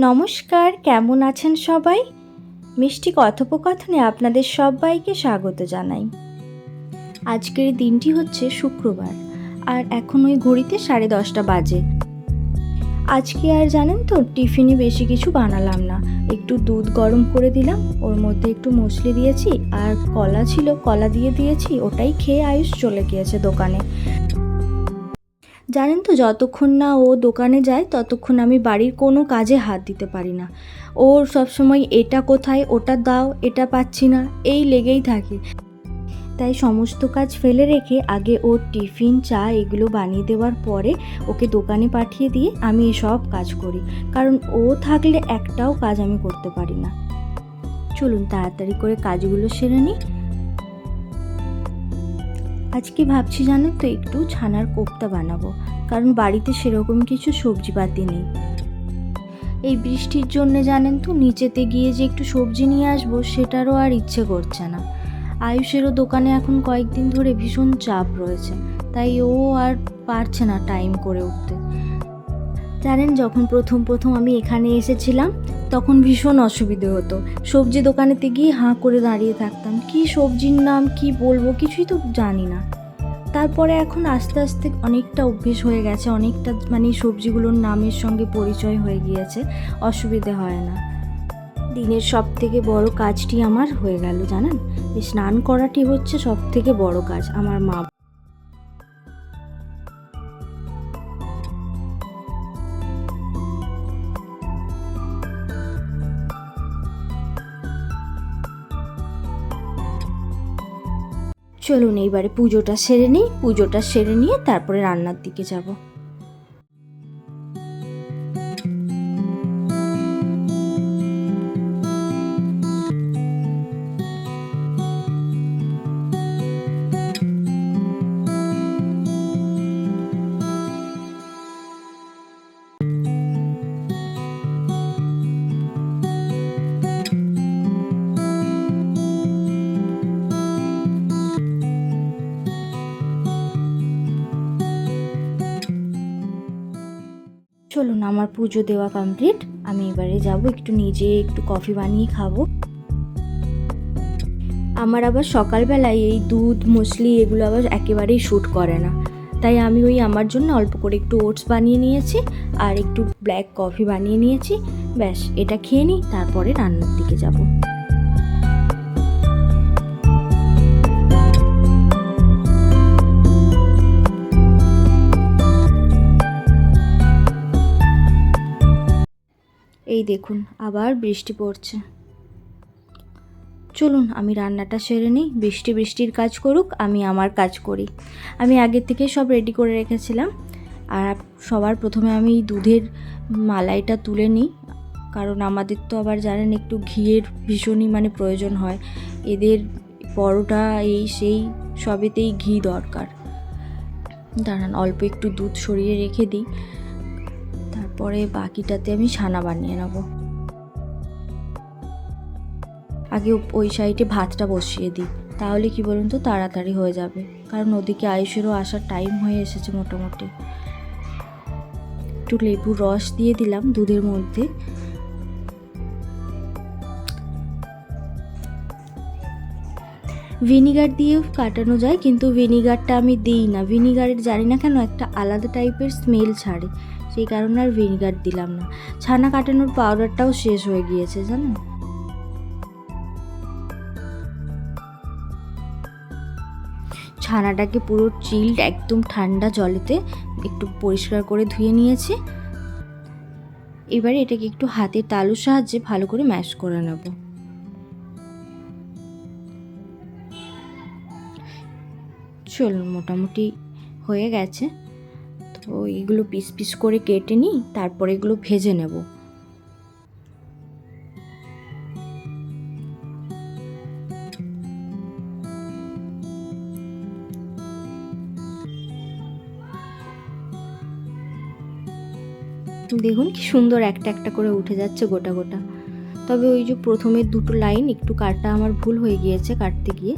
নমস্কার, কেমন আছেন সবাই? মিষ্টি কথোপকথনে আপনাদের সবাইকে স্বাগত জানাই। আজকের দিনটি হচ্ছে শুক্রবার, আর এখন ওই ঘড়িতে 10:30 বাজে। আজকে আর জানেন তো, টিফিনে বেশি কিছু বানালাম না। একটু দুধ গরম করে দিলাম, ওর মধ্যে একটু মুসলি দিয়েছি, আর কলা ছিল, কলা দিয়ে দিয়েছি। ওটাই খেয়ে আয়ুষ চলে গিয়েছে দোকানে। জানেন তো, যতক্ষণ না ও দোকানে যায় ততক্ষণ আমি বাড়ির কোনো কাজে হাত দিতে পারি না। ওর সবসময় এটা কোথায়, ওটা দাও, এটা পাচ্ছি না, এই লেগেই থাকে। তাই সমস্ত কাজ ফেলে রেখে আগে ওর টিফিন, চা এগুলো বানিয়ে দেওয়ার পরে ওকে দোকানে পাঠিয়ে দিয়ে আমি এসব কাজ করি, কারণ ও থাকলে একটাও কাজ আমি করতে পারি না। চলুন তাড়াতাড়ি করে কাজগুলো সেরে নিই। আজকে ভাবছি জানেন তো, একটু ছানার কোপ্তা বানাবো, কারণ বাড়িতে সেরকম কিছু সবজিপাতি নেই। এই বৃষ্টির জন্য জানেন তো, নিচেতে গিয়ে যে একটু সবজি নিয়ে আসবো সেটারও আর ইচ্ছে করছে না। আয়ুষেরও দোকানে এখন কয়েকদিন ধরে ভীষণ চাপ রয়েছে, তাই ও আর পারছে না টাইম করে উঠতে। জানেন, যখন প্রথম আমি এখানে এসেছিলাম তখন ভীষণ অসুবিধে হতো। সবজি দোকানেতে গিয়ে হাঁ করে দাঁড়িয়ে থাকতাম, কি সবজির নাম কি বলবো কিছুই তো জানি না। তারপরে এখন আস্তে আস্তে অনেকটা অভ্যেস হয়ে গেছে, অনেকটা সবজিগুলোর নামের সঙ্গে পরিচয় হয়ে গিয়েছে, অসুবিধে হয় না। দিনের সব থেকে বড় কাজটি আমার হয়ে গেল জানেন, এই স্নান করাটি হচ্ছে সব থেকে বড় কাজ আমার মা। চলুন এইবারে পুজোটা সেরে নিই, পুজোটা সেরে নিয়ে তারপরে রান্নার দিকে যাব। চলুন, আমার পুজো দেওয়া কমপ্লিট। আমি এবারে যাব একটু নিজে একটু কফি বানিয়ে খাবো। আমার আবার সকালবেলায় এই দুধ মুসলি এগুলো আবার একেবারেই শ্যুট করে না, তাই আমি ওই আমার জন্য অল্প করে একটু ওটস বানিয়ে নিয়েছি আর একটু ব্ল্যাক কফি বানিয়ে নিয়েছি। ব্যাস, এটা খেয়ে নিই, তারপরে রান্নার দিকে যাব। এই দেখুন, আবার বৃষ্টি পড়ছে। চলুন আমি রান্নাটা সেরে নিই, বৃষ্টির কাজ করুক, আমি আমার কাজ করি। আমি আগের থেকে সব রেডি করে রেখেছিলাম। আর সবার প্রথমে আমি দুধের মালাইটা তুলে নিই, কারণ আমাদের তো আবার জানেন একটু ঘিয়ের ভীষণই প্রয়োজন হয়। এদের পরোটা এই সেই সবেতেই ঘি দরকার। দাঁড়ান, অল্প একটু দুধ সরিয়ে রেখে দিই, তারপরে বাকিটাতে আমি ছানা বানিয়ে নেব। আগে ওই সাইডে ভাতটা বসিয়ে দিই, তাহলে কি বলুন তো তাড়াতাড়ি হয়ে যাবে, কারণ ওদিকে আয়ুষেরও আসার টাইম হয়ে এসেছে মোটামুটি। একটু লেবুর রস দিয়ে দিলাম দুধের মধ্যে। ভিনিগার দিয়েও কাটানো যায়, কিন্তু ভিনিগারটা আমি দিই না। ভিনিগারের জানি না কেন একটা আলাদা টাইপের স্মেল ছাড়ে, সেই কারণে আর ভিনিগার দিলাম না। ছানা কাটানোর পাউডারটাও শেষ হয়ে গিয়েছে জানেন। ছানাটাকে পুরো চিল্ড একদম ঠান্ডা জলেতে একটু পরিষ্কার করে ধুয়ে নিয়েছি। এবারে এটাকে একটু হাতের তালুর সাহায্যে ভালো করে ম্যাশ করে নেব। চলুন, মোটামুটি হয়ে গেছে। তো এগুলো পিস পিস করে কেটে নিই, তারপরে এগুলো ভেজে নেব। দেখুন কি সুন্দর একটা একটা করে উঠে যাচ্ছে গোটা গোটা। তবে ওই যে প্রথমের দুটো লাইন একটু কাটা আমার ভুল হয়ে গিয়েছে কাটতে গিয়ে,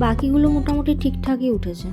বাকিগুলো মোটামুটি ঠিকঠাকই উঠেছে।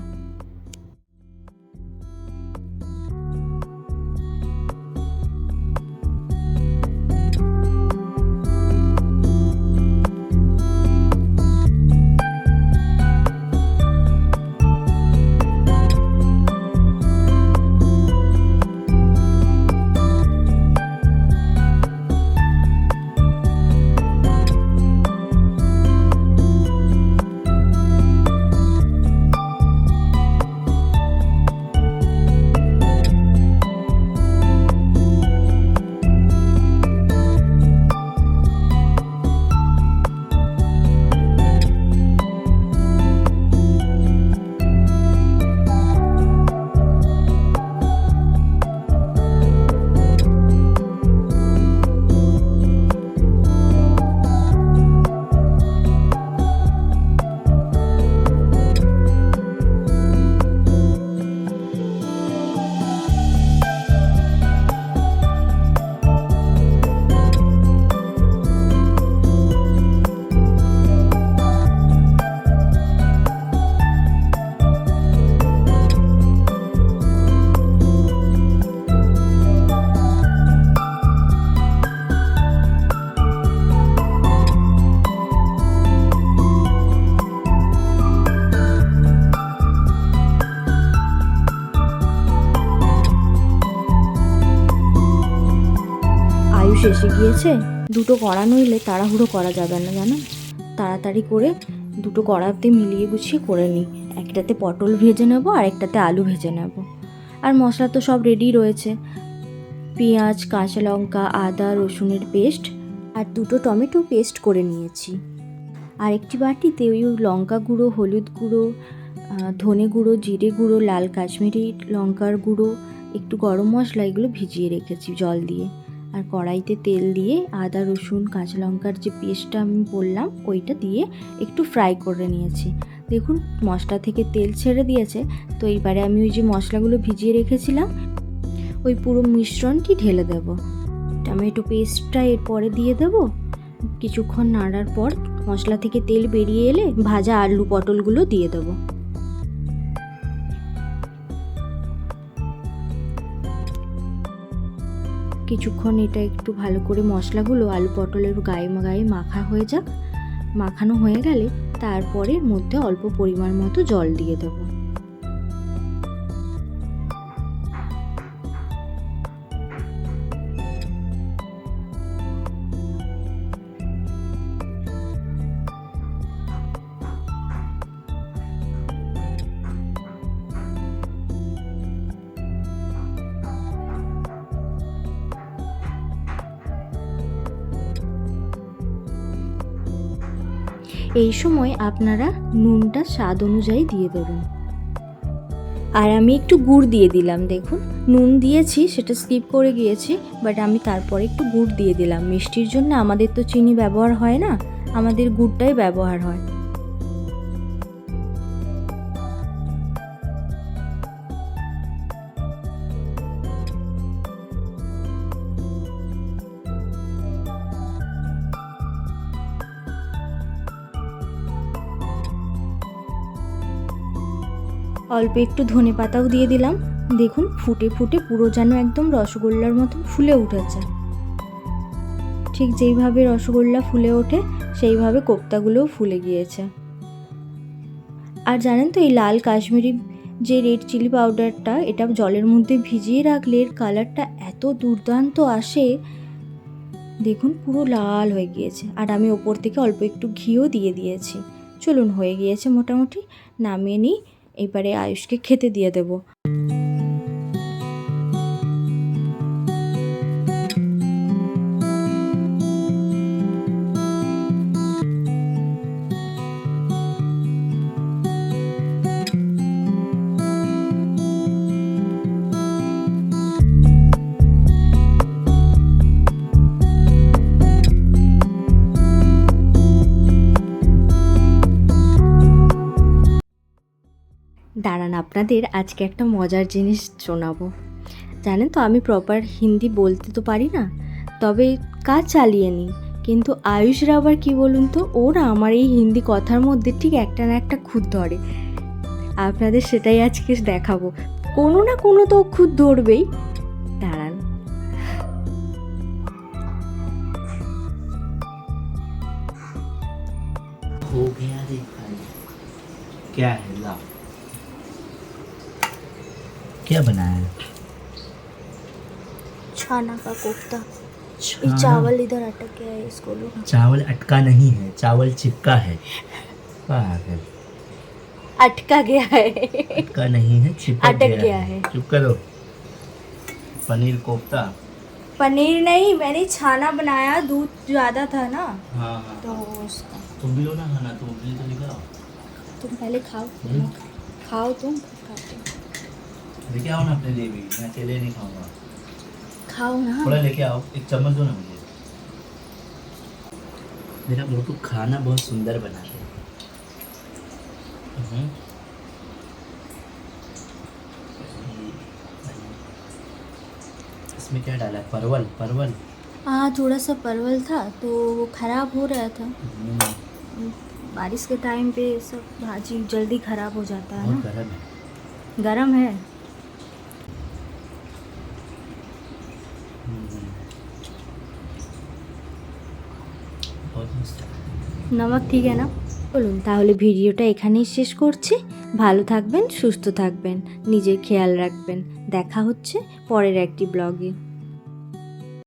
আয়ুষ এসে গিয়েছে, দুটো কড়া নইলে তাড়াহুড়ো করা যাবে না জানো, তাড়াতাড়ি করে দুটো কড়াতে মিলিয়ে গুছিয়ে করে নিই। একটাতে পটল ভেজে নেব আর একটাতে আলু ভেজে নেব। আর মশলা তো সব রেডি রয়েছে, পেঁয়াজ, কাঁচা লঙ্কা, আদা রসুনের পেস্ট আর দুটো টমেটো পেস্ট করে নিয়েছি। আর একটি বাটিতে ওই লঙ্কা গুঁড়ো, হলুদ গুঁড়ো, ধনে গুঁড়ো, জিরে গুঁড়ো, লাল কাশ্মীরি লঙ্কার গুঁড়ো, একটু গরম মশলা, এগুলো ভিজিয়ে রেখেছি জল দিয়ে। আর কড়াইতে তেল দিয়ে আদা রসুন কাঁচা লঙ্কার যে পেস্টটা আমি বললাম ওইটা দিয়ে একটু ফ্রাই করে নিয়েছি। দেখুন মশলা থেকে তেল ছেড়ে দিয়েছে। তো এইবারে আমি ওই যে মশলাগুলো ভিজিয়ে রেখেছিলাম ওই পুরো মিশ্রণটি ঢেলে দেব। টমেটো পেস্টটা এরপরে দিয়ে দেব। কিছুক্ষণ নাড়ার পর মশলা থেকে তেল বেরিয়ে এলে ভাজা আলু পটলগুলো দিয়ে দেবো। কিছুক্ষণ এটা একটু ভালো করে মশলাগুলো আলু পটলের গায়ে গায়ে মাখা হয়ে যাক। মাখানো হয়ে গেলে তারপরে মধ্যে অল্প পরিমাণ মতো জল দিয়ে দেব। এই সময় আপনারা নুনটা স্বাদ অনুযায়ী দিয়ে দেবেন। আর আমি একটু গুড় দিয়ে দিলাম। দেখুন নুন দিয়েছি, সেটা স্কিপ করে গিয়েছি, বাট আমি তারপরে একটু গুড় দিয়ে দিলাম। মিষ্টির জন্য আমাদের তো চিনি ব্যবহার হয় না, আমাদের গুড়টাই ব্যবহার হয়। অল্প একটু ধনে পাতাও দিয়ে দিলাম। দেখুন ফুটে ফুটে পুরো যেন একদম রসগোল্লার মতো ফুলে উঠেছে। ঠিক যেইভাবে রসগোল্লা ফুলে ওঠে সেইভাবে কোপ্তাগুলোও ফুলে গিয়েছে। আর জানেন তো এই লাল কাশ্মীরি যে রেড চিলি পাউডারটা, এটা জলের মধ্যে ভিজিয়ে রাখলে এর কালারটা এত দুর্দান্ত আসে। দেখুন পুরো লাল হয়ে গিয়েছে। আর আমি ওপর থেকে অল্প একটু ঘিও দিয়ে দিয়েছি। চলুন হয়ে গিয়েছে মোটামুটি, নামিয়ে নিই। এবারে আয়ুষকে খেতে দিয়ে দেব। দাঁড়ান আপনাদের আজকে একটা মজার জিনিস শোনাবো। জানেন তো আমি প্রপার হিন্দি বলতে তো পারি না, তবে কাজ চালিয়ে নিই। কিন্তু আয়ুষরা আবার কি বলুন তো, ওরা আমার এই হিন্দি কথার মধ্যে ঠিক একটা না একটা খুঁত ধরে। আপনাদের সেটাই আজকে দেখাবো। কোনো না কোনো তো খুঁত ধরবেই। দাঁড়ান। हो गया रे भाई, क्या है ला, क्या बनाया है? छाना का कोफ्ता। छाना? चावल इधर अटक गया है, इसको लो। चावल अटका नहीं है, चावल चिपका है। पागल। अटका गया है। अटका नहीं है, चिपक अटक गया है। चुप करो। पनीर कोफ्ता। पनीर नहीं, मैंने छाना बनाया, दूध ज़्यादा था ना हाँ हाँ, तो उसका। तुम भी लो ना खाना, तुम भी तो लेकर आओ। तुम पहले खाओ। खाओ तुम, खाते हो। लेके आओ ना अपने लिए भी, मैं अकेले नहीं खाऊंगा। खाओ ना। थोड़ा लेके आओ, एक चम्मच दो ना मुझे। मेरा मोटू खाना बहुत सुंदर बनाते हैं। इसमें क्या डाला है? परवल। परवल हाँ थोड़ा सा परवल था तो वो ख़राब हो रहा था। बारिश के टाइम पे सब भाजी जल्दी ख़राब हो जाता है ना। गरम है। गरम है। बहुत मस्त है। নমক ঠিক আছে না। বলুন তাহলে ভিডিওটা এখানেই শেষ করছি। ভালো থাকবেন, সুস্থ থাকবেন, নিজের খেয়াল রাখবেন। দেখা হচ্ছে পরের একটি ব্লগে।